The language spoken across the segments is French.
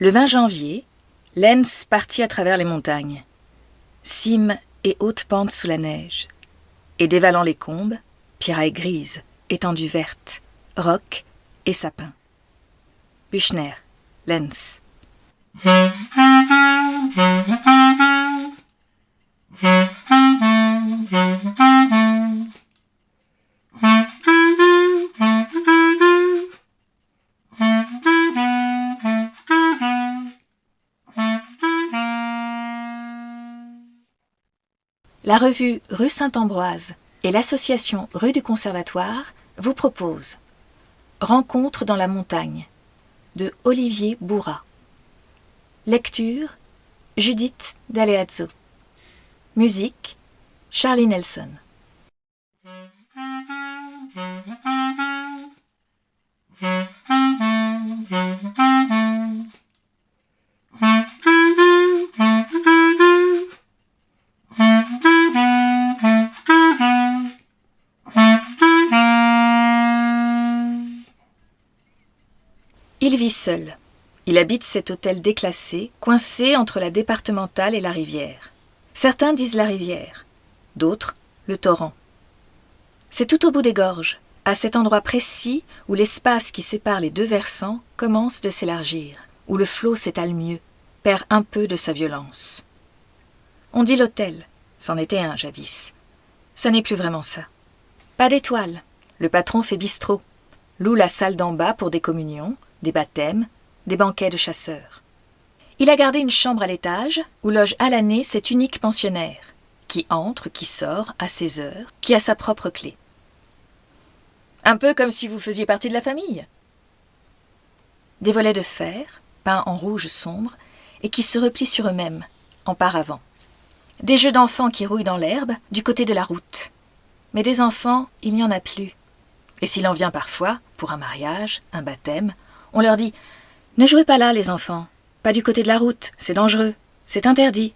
Le 20 janvier, Lenz partit à travers les montagnes, cimes et hautes pentes sous la neige, et dévalant les combes, pierrailles grises, étendues vertes, rocs et sapins. Büchner, Lenz. La revue Rue Saint-Ambroise et l'association Rue du Conservatoire vous proposent Rencontre dans la montagne de Olivier Bourrat. Lecture Judith D'Aleazzo. Musique Charlie Nelson. Il vit seul. Il habite cet hôtel déclassé, coincé entre la départementale et la rivière. Certains disent la rivière, d'autres le torrent. C'est tout au bout des gorges, à cet endroit précis où l'espace qui sépare les deux versants commence de s'élargir, où le flot s'étale mieux, perd un peu de sa violence. On dit l'hôtel, c'en était un jadis. Ça n'est plus vraiment ça. Pas d'étoiles, le patron fait bistrot, loue la salle d'en bas pour des communions, des baptêmes, des banquets de chasseurs. Il a gardé une chambre à l'étage où loge à l'année cet unique pensionnaire, qui entre, qui sort à ses heures, qui a sa propre clé. Un peu comme si vous faisiez partie de la famille. Des volets de fer, peints en rouge sombre, et qui se replient sur eux-mêmes, en paravent. Des jeux d'enfants qui rouillent dans l'herbe, du côté de la route. Mais des enfants, il n'y en a plus. Et s'il en vient parfois, pour un mariage, un baptême, on leur dit « Ne jouez pas là, les enfants, pas du côté de la route, c'est dangereux, c'est interdit. »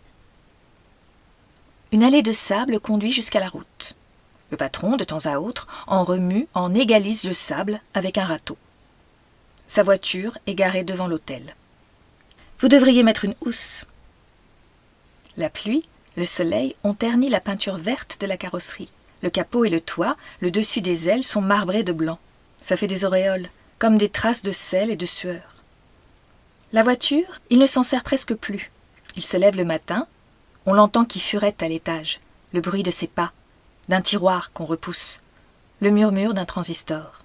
Une allée de sable conduit jusqu'à la route. Le patron, de temps à autre, en remue, en égalise le sable avec un râteau. Sa voiture est garée devant l'hôtel. Vous devriez mettre une housse. La pluie, le soleil ont terni la peinture verte de la carrosserie. Le capot et le toit, le dessus des ailes sont marbrés de blanc. Ça fait des auréoles, comme des traces de sel et de sueur. La voiture, il ne s'en sert presque plus. Il se lève le matin, on l'entend qui furette à l'étage, le bruit de ses pas, d'un tiroir qu'on repousse, le murmure d'un transistor.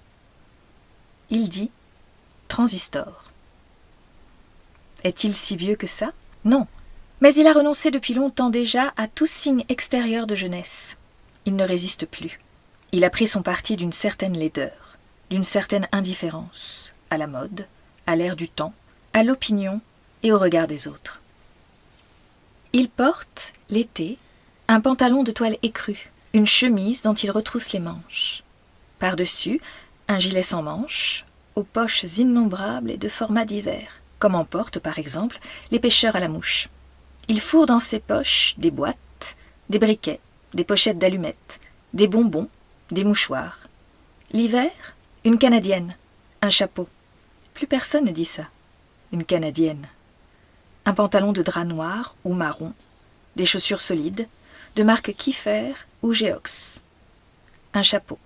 Il dit « transistor ». Est-il si vieux que ça? Non, mais il a renoncé depuis longtemps déjà à tout signe extérieur de jeunesse. Il ne résiste plus. Il a pris son parti d'une certaine laideur, d'une certaine indifférence, à la mode, à l'air du temps, à l'opinion et au regard des autres. Il porte, l'été, un pantalon de toile écrue, une chemise dont il retrousse les manches. Par-dessus, un gilet sans manches, aux poches innombrables et de formats divers, comme en portent par exemple les pêcheurs à la mouche. Il fourre dans ses poches des boîtes, des briquets, des pochettes d'allumettes, des bonbons, des mouchoirs. L'hiver, une Canadienne, un chapeau. Plus personne ne dit ça. Une Canadienne. Un pantalon de drap noir ou marron, des chaussures solides, de marque Kiefer ou Geox. Un chapeau.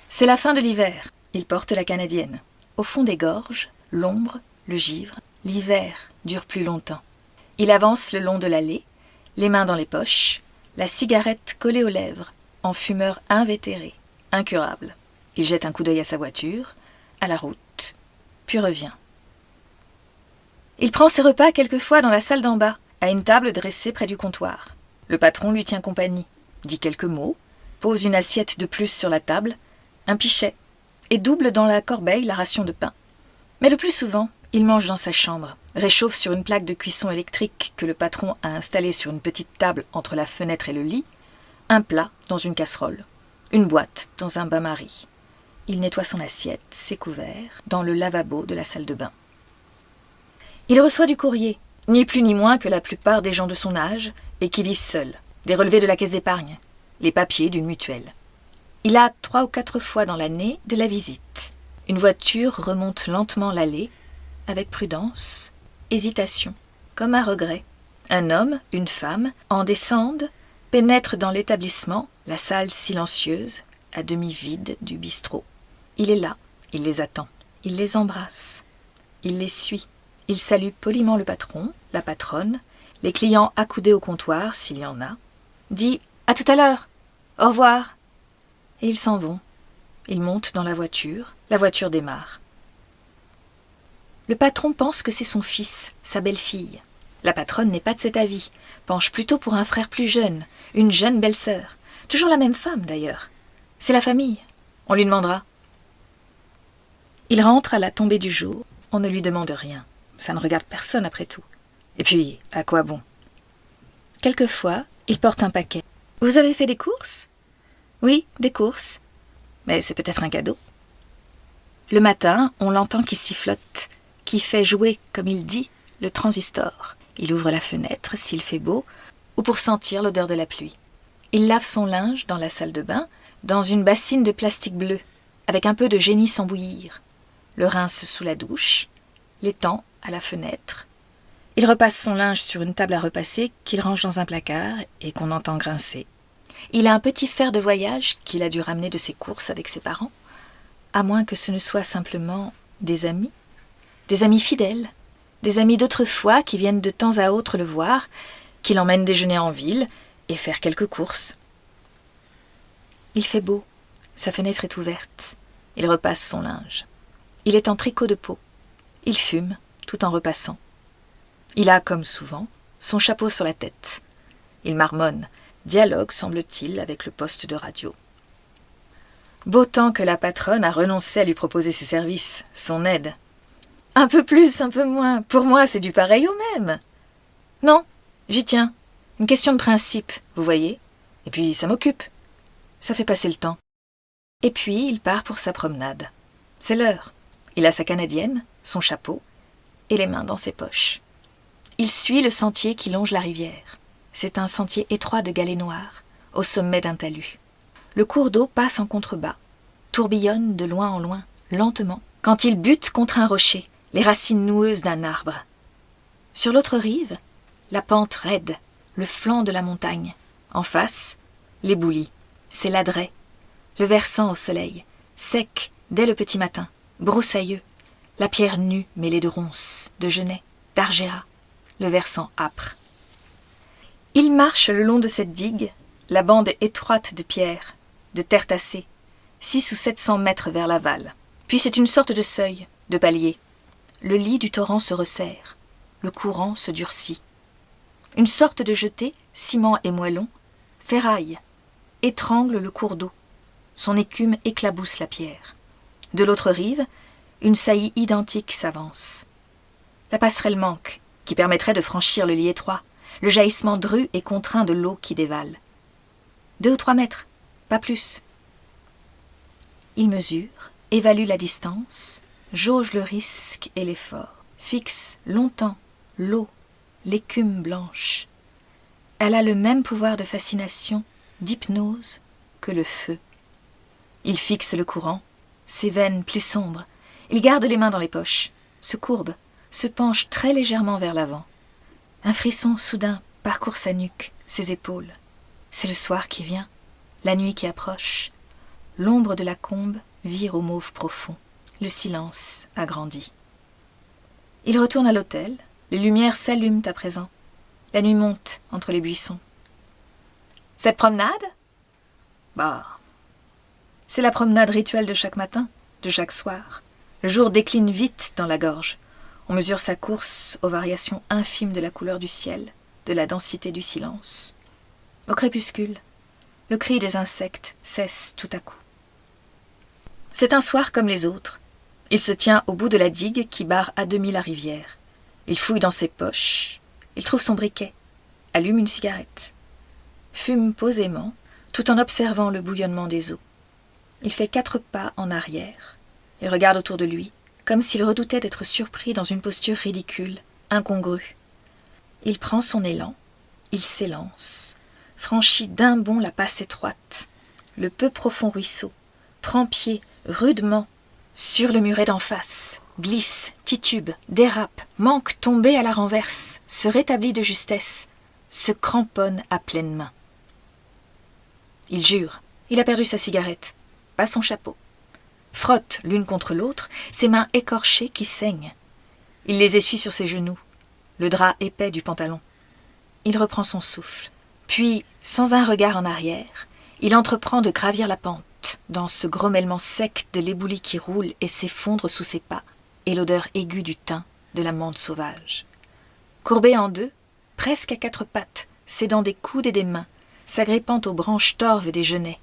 C'est la fin de l'hiver. Il porte la Canadienne. Au fond des gorges, l'ombre, le givre, l'hiver dure plus longtemps. Il avance le long de l'allée, les mains dans les poches, la cigarette collée aux lèvres, en fumeur invétéré, incurable. Il jette un coup d'œil à sa voiture, à la route, puis revient. Il prend ses repas quelquefois dans la salle d'en bas, à une table dressée près du comptoir. Le patron lui tient compagnie, dit quelques mots, pose une assiette de plus sur la table, un pichet, et double dans la corbeille la ration de pain. Mais le plus souvent, il mange dans sa chambre, réchauffe sur une plaque de cuisson électrique que le patron a installée sur une petite table entre la fenêtre et le lit, un plat dans une casserole, une boîte dans un bain-marie. Il nettoie son assiette, ses couverts, dans le lavabo de la salle de bain. Il reçoit du courrier, ni plus ni moins que la plupart des gens de son âge, et qui vivent seuls, des relevés de la caisse d'épargne, les papiers d'une mutuelle. Il a 3 ou 4 fois dans l'année de la visite. Une voiture remonte lentement l'allée, avec prudence, hésitation, comme un regret. Un homme, une femme, en descendent, pénètrent dans l'établissement, la salle silencieuse, à demi vide du bistrot. Il est là, il les attend, il les embrasse, il les suit, il salue poliment le patron, la patronne, les clients accoudés au comptoir, s'il y en a, dit « À tout à l'heure, au revoir !» Et ils s'en vont. Ils montent dans la voiture démarre. Le patron pense que c'est son fils, sa belle-fille. La patronne n'est pas de cet avis, penche plutôt pour un frère plus jeune, une jeune belle-sœur. Toujours la même femme, d'ailleurs. C'est la famille. On lui demandera. Il rentre à la tombée du jour. On ne lui demande rien. Ça ne regarde personne, après tout. Et puis, à quoi bon? Quelquefois, il porte un paquet. « Vous avez fait des courses ?»« Oui, des courses. Mais c'est peut-être un cadeau. » Le matin, on l'entend qui sifflote, qui fait jouer, comme il dit, le transistor. Il ouvre la fenêtre s'il fait beau, ou pour sentir l'odeur de la pluie. Il lave son linge dans la salle de bain, dans une bassine de plastique bleu, avec un peu de génie sans bouillir. Le rince sous la douche, l'étend à la fenêtre. Il repasse son linge sur une table à repasser qu'il range dans un placard et qu'on entend grincer. Il a un petit fer de voyage qu'il a dû ramener de ses courses avec ses parents, à moins que ce ne soit simplement des amis fidèles, des amis d'autrefois qui viennent de temps à autre le voir, qui l'emmènent déjeuner en ville et faire quelques courses. Il fait beau, sa fenêtre est ouverte, il repasse son linge. Il est en tricot de peau, il fume tout en repassant. Il a, comme souvent, son chapeau sur la tête. Il marmonne, dialogue, semble-t-il, avec le poste de radio. Beau temps que la patronne a renoncé à lui proposer ses services, son aide. Un peu plus, un peu moins, pour moi c'est du pareil au même. Non, j'y tiens. Une question de principe, vous voyez. Et puis ça m'occupe. Ça fait passer le temps. Et puis il part pour sa promenade. C'est l'heure. Il a sa canadienne, son chapeau, et les mains dans ses poches. Il suit le sentier qui longe la rivière. C'est un sentier étroit de galets noirs, au sommet d'un talus. Le cours d'eau passe en contrebas, tourbillonne de loin en loin, lentement, quand il bute contre un rocher, les racines noueuses d'un arbre. Sur l'autre rive, la pente raide, le flanc de la montagne. En face, l'éboulis, c'est l'adret, le versant au soleil, sec dès le petit matin, broussailleux, la pierre nue mêlée de ronces, de genêts, d'argéra, le versant âpre. Il marche le long de cette digue, la bande étroite de pierres, de terre tassée, 600 ou 700 mètres vers l'aval. Puis c'est une sorte de seuil, de palier. Le lit du torrent se resserre, le courant se durcit. Une sorte de jetée, ciment et moellon, ferraille, étrangle le cours d'eau. Son écume éclabousse la pierre. De l'autre rive, une saillie identique s'avance. La passerelle manque, qui permettrait de franchir le lit étroit, le jaillissement dru et contraint de l'eau qui dévale. 2 ou 3 mètres, pas plus. Il mesure, évalue la distance, jauge le risque et l'effort, fixe longtemps l'eau, l'écume blanche. Elle a le même pouvoir de fascination, d'hypnose, que le feu. Il fixe le courant, ses veines plus sombres. Il garde les mains dans les poches, se courbe, se penche très légèrement vers l'avant. Un frisson soudain parcourt sa nuque, ses épaules. C'est le soir qui vient, la nuit qui approche. L'ombre de la combe vire au mauve profond. Le silence agrandit. Il retourne à l'hôtel. Les lumières s'allument à présent. La nuit monte entre les buissons. Cette promenade ? C'est la promenade rituelle de chaque matin, de chaque soir. Le jour décline vite dans la gorge. On mesure sa course aux variations infimes de la couleur du ciel, de la densité du silence. Au crépuscule, le cri des insectes cesse tout à coup. C'est un soir comme les autres. Il se tient au bout de la digue qui barre à demi la rivière. Il fouille dans ses poches. Il trouve son briquet, allume une cigarette, fume posément, tout en observant le bouillonnement des eaux. Il fait 4 pas en arrière. Il regarde autour de lui, comme s'il redoutait d'être surpris dans une posture ridicule, incongrue. Il prend son élan, il s'élance, franchit d'un bond la passe étroite, le peu profond ruisseau, prend pied rudement sur le muret d'en face, glisse, titube, dérape, manque tomber à la renverse, se rétablit de justesse, se cramponne à pleine main. Il jure, il a perdu sa cigarette, pas son chapeau. Frotte l'une contre l'autre ses mains écorchées qui saignent. Il les essuie sur ses genoux, le drap épais du pantalon. Il reprend son souffle, puis, sans un regard en arrière, il entreprend de gravir la pente, dans ce grommellement sec de l'éboulis qui roule et s'effondre sous ses pas, et l'odeur aiguë du thym de la menthe sauvage. Courbé en deux, presque à quatre pattes, s'aidant des coudes et des mains, s'agrippant aux branches torves des genêts,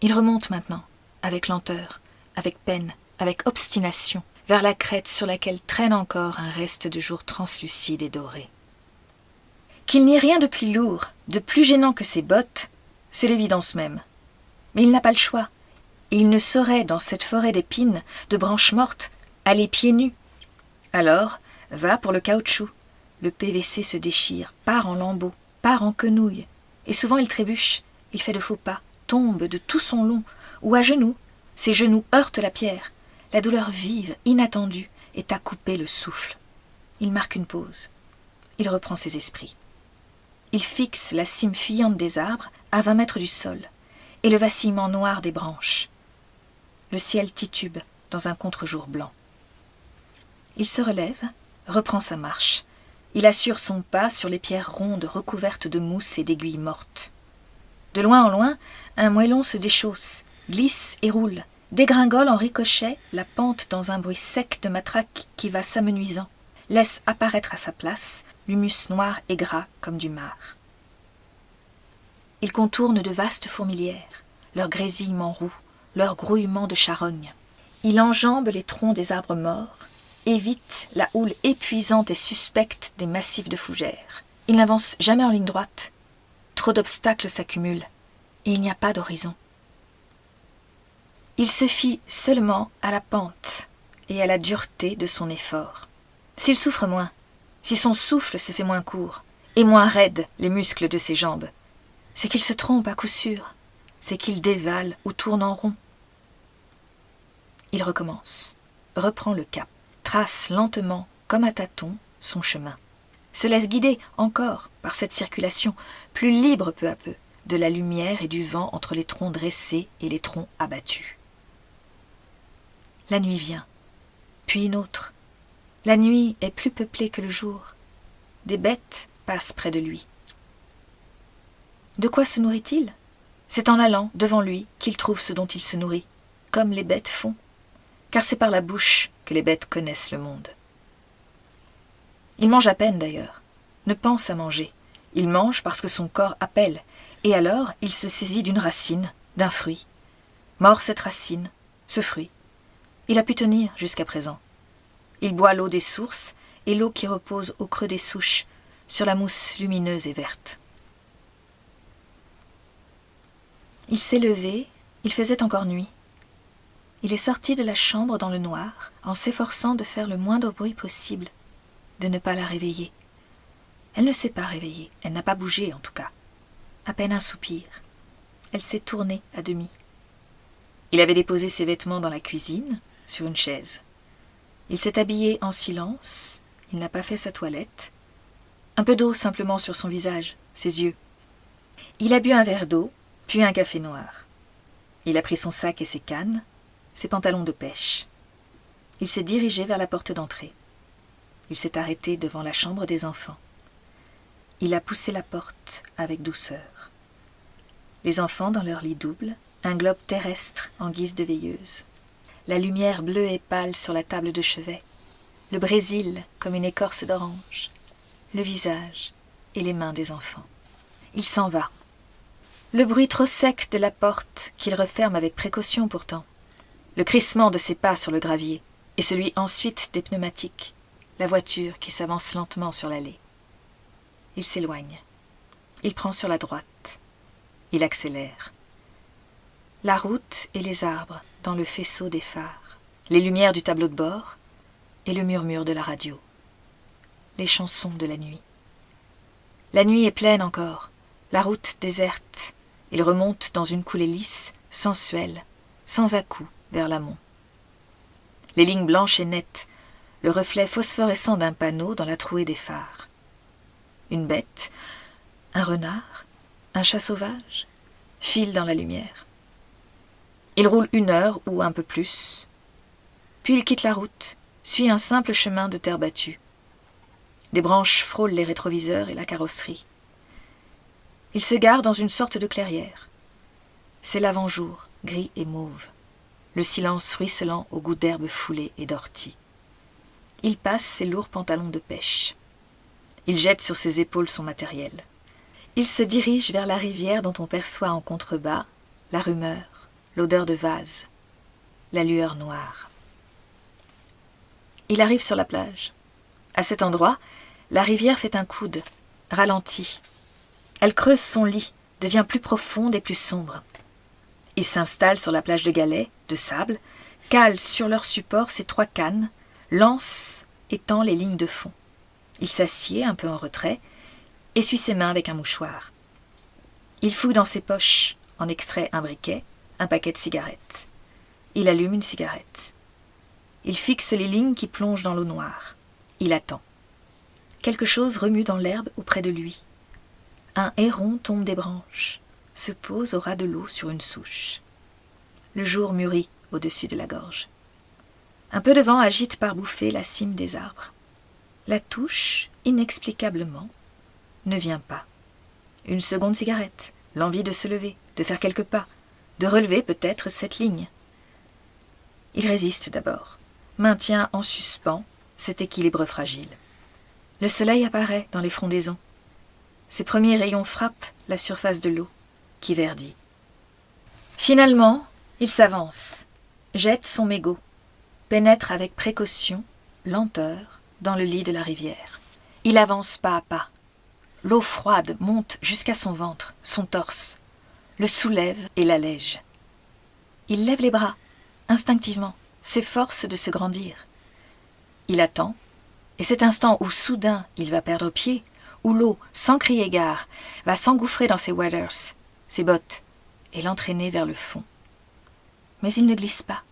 il remonte maintenant, avec lenteur, avec peine, avec obstination, vers la crête sur laquelle traîne encore un reste de jour translucide et doré. Qu'il n'y ait rien de plus lourd, de plus gênant que ses bottes, c'est l'évidence même. Mais il n'a pas le choix, et il ne saurait, dans cette forêt d'épines, de branches mortes, aller pieds nus. Alors, va pour le caoutchouc. Le PVC se déchire, part en lambeaux, part en quenouilles, et souvent il trébuche, il fait de faux pas, tombe de tout son long, ou à genoux, ses genoux heurtent la pierre. La douleur vive, inattendue, est à couper le souffle. Il marque une pause. Il reprend ses esprits. Il fixe la cime fuyante des arbres à 20 mètres du sol, et le vacillement noir des branches. Le ciel titube dans un contre-jour blanc. Il se relève, reprend sa marche. Il assure son pas sur les pierres rondes recouvertes de mousse et d'aiguilles mortes. De loin en loin, un moellon se déchausse, glisse et roule, dégringole en ricochet la pente dans un bruit sec de matraque qui va s'amenuisant, laisse apparaître à sa place l'humus noir et gras comme du marc. Il contourne de vastes fourmilières, leur grésillement roux, leur grouillement de charogne. Il enjambe les troncs des arbres morts, évite la houle épuisante et suspecte des massifs de fougères. Il n'avance jamais en ligne droite. Trop d'obstacles s'accumulent, et il n'y a pas d'horizon. Il se fie seulement à la pente et à la dureté de son effort. S'il souffre moins, si son souffle se fait moins court, et moins raide les muscles de ses jambes, c'est qu'il se trompe à coup sûr, c'est qu'il dévale ou tourne en rond. Il recommence, reprend le cap, trace lentement, comme à tâtons, son chemin, se laisse guider encore par cette circulation, plus libre peu à peu, de la lumière et du vent entre les troncs dressés et les troncs abattus. La nuit vient, puis une autre. La nuit est plus peuplée que le jour. Des bêtes passent près de lui. De quoi se nourrit-il ? C'est en allant devant lui qu'il trouve ce dont il se nourrit, comme les bêtes font, car c'est par la bouche que les bêtes connaissent le monde. Il mange à peine d'ailleurs, ne pense à manger. Il mange parce que son corps appelle, et alors il se saisit d'une racine, d'un fruit. Mord cette racine, ce fruit. Il a pu tenir jusqu'à présent. Il boit l'eau des sources et l'eau qui repose au creux des souches, sur la mousse lumineuse et verte. Il s'est levé, il faisait encore nuit. Il est sorti de la chambre dans le noir, en s'efforçant de faire le moindre bruit possible, de ne pas la réveiller. Elle ne s'est pas réveillée, elle n'a pas bougé en tout cas. À peine un soupir. Elle s'est tournée à demi. Il avait déposé ses vêtements dans la cuisine, sur une chaise. Il s'est habillé en silence, il n'a pas fait sa toilette. Un peu d'eau simplement sur son visage, ses yeux. Il a bu un verre d'eau, puis un café noir. Il a pris son sac et ses cannes, ses pantalons de pêche. Il s'est dirigé vers la porte d'entrée. Il s'est arrêté devant la chambre des enfants. Il a poussé la porte avec douceur. Les enfants, dans leur lit double, un globe terrestre en guise de veilleuse. La lumière bleue et pâle sur la table de chevet. Le Brésil comme une écorce d'orange. Le visage et les mains des enfants. Il s'en va. Le bruit trop sec de la porte, qu'il referme avec précaution pourtant. Le crissement de ses pas sur le gravier, et celui ensuite des pneumatiques. La voiture qui s'avance lentement sur l'allée. Il s'éloigne. Il prend sur la droite. Il accélère. La route et les arbres dans le faisceau des phares, les lumières du tableau de bord et le murmure de la radio. Les chansons de la nuit. La nuit est pleine encore, la route déserte. Il remonte dans une coulée lisse, sensuelle, sans à-coups, vers l'amont. Les lignes blanches et nettes, le reflet phosphorescent d'un panneau dans la trouée des phares. Une bête, un renard, un chat sauvage, file dans la lumière. Il roule 1 heure ou un peu plus, puis il quitte la route, suit un simple chemin de terre battue. Des branches frôlent les rétroviseurs et la carrosserie. Il se gare dans une sorte de clairière. C'est l'avant-jour, gris et mauve, le silence ruisselant au goût d'herbes foulées et d'orties. Il passe ses lourds pantalons de pêche. Il jette sur ses épaules son matériel. Il se dirige vers la rivière dont on perçoit en contrebas la rumeur, l'odeur de vase, la lueur noire. Il arrive sur la plage. À cet endroit, la rivière fait un coude, ralentit. Elle creuse son lit, devient plus profonde et plus sombre. Il s'installe sur la plage de galets, de sable, cale sur leur support ses 3 cannes, lance et tend les lignes de fond. Il s'assied un peu en retrait, essuie ses mains avec un mouchoir. Il fouille dans ses poches, en extrait un briquet, un paquet de cigarettes. Il allume une cigarette. Il fixe les lignes qui plongent dans l'eau noire. Il attend. Quelque chose remue dans l'herbe auprès de lui. Un héron tombe des branches, se pose au ras de l'eau sur une souche. Le jour mûrit au-dessus de la gorge. Un peu de vent agite par bouffées la cime des arbres. La touche, inexplicablement, ne vient pas. Une seconde cigarette, l'envie de se lever, de faire quelques pas, de relever peut-être cette ligne. Il résiste d'abord, maintient en suspens cet équilibre fragile. Le soleil apparaît dans les frondaisons. Ses premiers rayons frappent la surface de l'eau, qui verdit. Finalement, il s'avance, jette son mégot, pénètre avec précaution, lenteur, dans le lit de la rivière. Il avance pas à pas. L'eau froide monte jusqu'à son ventre, son torse, le soulève et l'allège. Il lève les bras, instinctivement, s'efforce de se grandir. Il attend, et cet instant où soudain il va perdre pied, où l'eau, sans crier gare, va s'engouffrer dans ses waders, ses bottes, et l'entraîner vers le fond. Mais il ne glisse pas.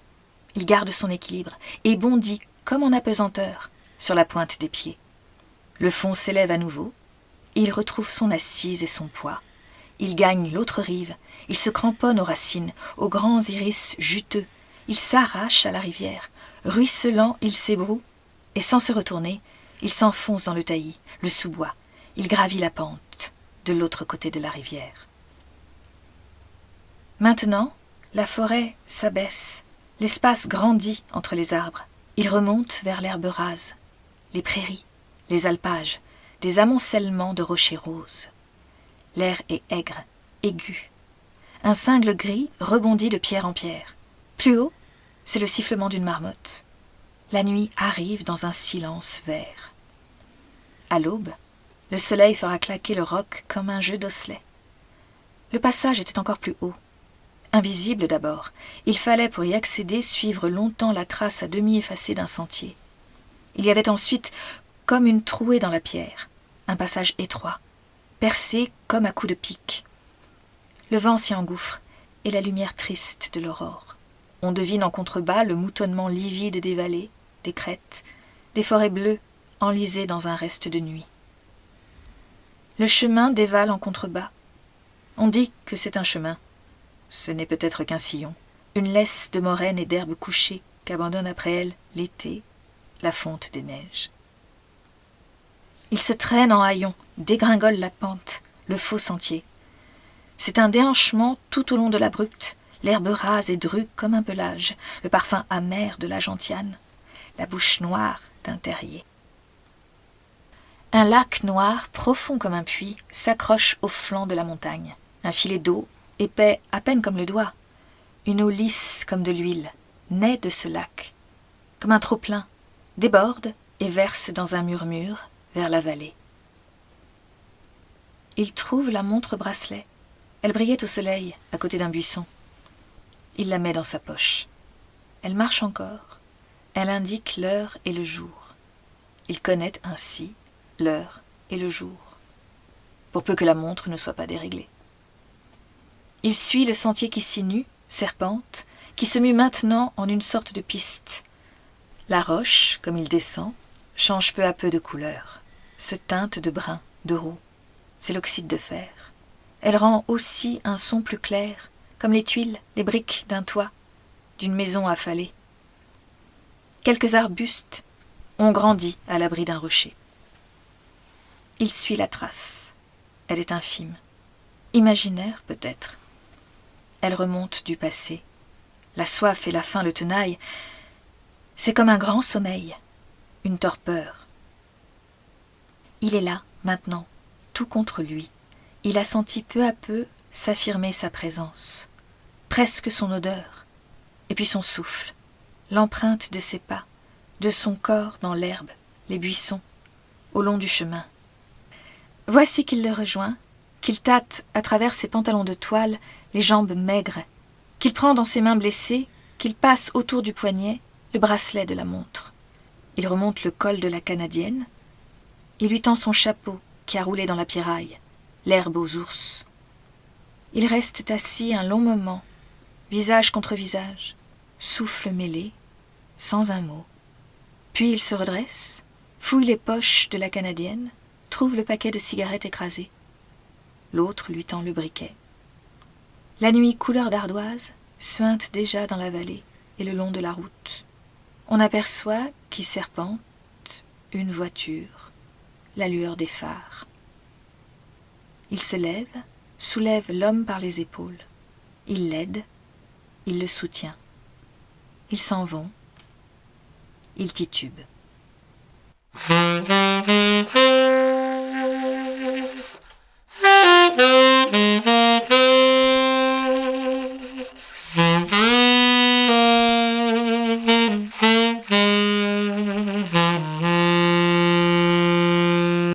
Il garde son équilibre et bondit comme en apesanteur sur la pointe des pieds. Le fond s'élève à nouveau. Il retrouve son assise et son poids. Il gagne l'autre rive. Il se cramponne aux racines, aux grands iris juteux. Il s'arrache à la rivière. Ruisselant, il s'ébroue. Et sans se retourner, il s'enfonce dans le taillis, le sous-bois. Il gravit la pente de l'autre côté de la rivière. Maintenant, la forêt s'abaisse. L'espace grandit entre les arbres. Il remonte vers l'herbe rase, les prairies, les alpages, des amoncellements de rochers roses. L'air est aigre, aigu. Un cingle gris rebondit de pierre en pierre. Plus haut, c'est le sifflement d'une marmotte. La nuit arrive dans un silence vert. À l'aube, le soleil fera claquer le roc comme un jeu d'osselets. Le passage était encore plus haut. Invisible d'abord, il fallait pour y accéder suivre longtemps la trace à demi effacée d'un sentier. Il y avait ensuite comme une trouée dans la pierre, un passage étroit, percé comme à coups de pic. Le vent s'y engouffre et la lumière triste de l'aurore. On devine en contrebas le moutonnement livide des vallées, des crêtes, des forêts bleues enlisées dans un reste de nuit. Le chemin dévale en contrebas. On dit que c'est un chemin. Ce n'est peut-être qu'un sillon, une laisse de moraine et d'herbes couchées qu'abandonne après elle l'été, la fonte des neiges. Il se traîne en haillons, dégringole la pente, le faux sentier. C'est un déhanchement tout au long de l'abrupte, l'herbe rase et drue comme un pelage, le parfum amer de la gentiane, la bouche noire d'un terrier. Un lac noir, profond comme un puits, s'accroche au flanc de la montagne. Un filet d'eau, épais à peine comme le doigt, une eau lisse comme de l'huile, naît de ce lac, comme un trop-plein, déborde et verse dans un murmure vers la vallée. Il trouve la montre bracelet. Elle brillait au soleil, à côté d'un buisson. Il la met dans sa poche. Elle marche encore. Elle indique l'heure et le jour. Il connaît ainsi l'heure et le jour, pour peu que la montre ne soit pas déréglée. Il suit le sentier qui sinue, serpente, qui se mue maintenant en une sorte de piste. La roche, comme il descend, change peu à peu de couleur, se teinte de brun, de roux. C'est l'oxyde de fer. Elle rend aussi un son plus clair, comme les tuiles, les briques d'un toit, d'une maison affalée. Quelques arbustes ont grandi à l'abri d'un rocher. Il suit la trace. Elle est infime. Imaginaire, peut-être. Elle remonte du passé. La soif et la faim le tenaillent. C'est comme un grand sommeil, une torpeur. Il est là, maintenant, tout contre lui. Il a senti peu à peu s'affirmer sa présence, presque son odeur, et puis son souffle, l'empreinte de ses pas, de son corps dans l'herbe, les buissons, au long du chemin. Voici qu'il le rejoint, qu'il tâte à travers ses pantalons de toile les jambes maigres, qu'il prend dans ses mains blessées, qu'il passe autour du poignet le bracelet de la montre. Il remonte le col de la Canadienne. Il lui tend son chapeau qui a roulé dans la pierraille, l'herbe aux ours. Ils restent assis un long moment, visage contre visage, souffle mêlé, sans un mot. Puis il se redresse, fouille les poches de la Canadienne, trouve le paquet de cigarettes écrasé. L'autre lui tend le briquet. La nuit couleur d'ardoise suinte déjà dans la vallée et le long de la route. On aperçoit, qui serpente, une voiture, la lueur des phares. Il se lève, soulève l'homme par les épaules. Il l'aide, il le soutient. Ils s'en vont. Il titube.